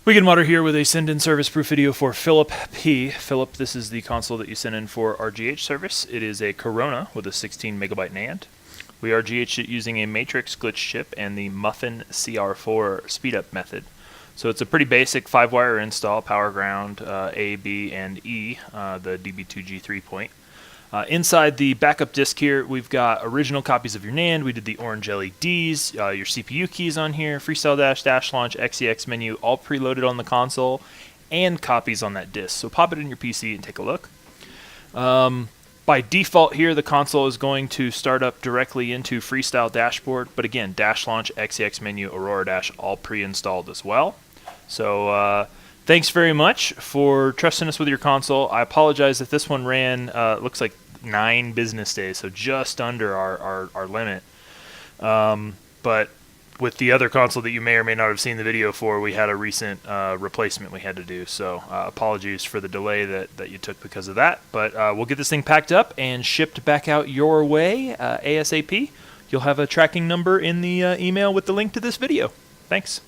Weekend Modder here with a send-in service proof video for Phillip P. Phillip, this is the console that you sent in for RGH service. It is a Corona with a 16 megabyte NAND. We RGH'd it using a Matrix glitch chip and the Muffin CR4 speedup method. So it's a pretty basic 5-wire install, power ground, A, B, and E, the DB2G3 point. Inside the backup disk here, we've got original copies of your NAND. We did the orange LEDs, your CPU keys on here, Freestyle Dash, Dash Launch, XEX menu, all preloaded on the console, and copies on that disk. So pop it in your PC and take a look. By default here, the console is going to start up directly into Freestyle Dashboard, but again, Dash Launch, XEX menu, Aurora Dash, all pre-installed as well. So thanks very much for trusting us with your console. I apologize if this one ran, looks like 9 business days, so just under our limit. But with the other console that you may or may not have seen the video for, we had a recent replacement we had to do. So apologies for the delay that you took because of that. But we'll get this thing packed up and shipped back out your way ASAP. You'll have a tracking number in the email with the link to this video. Thanks.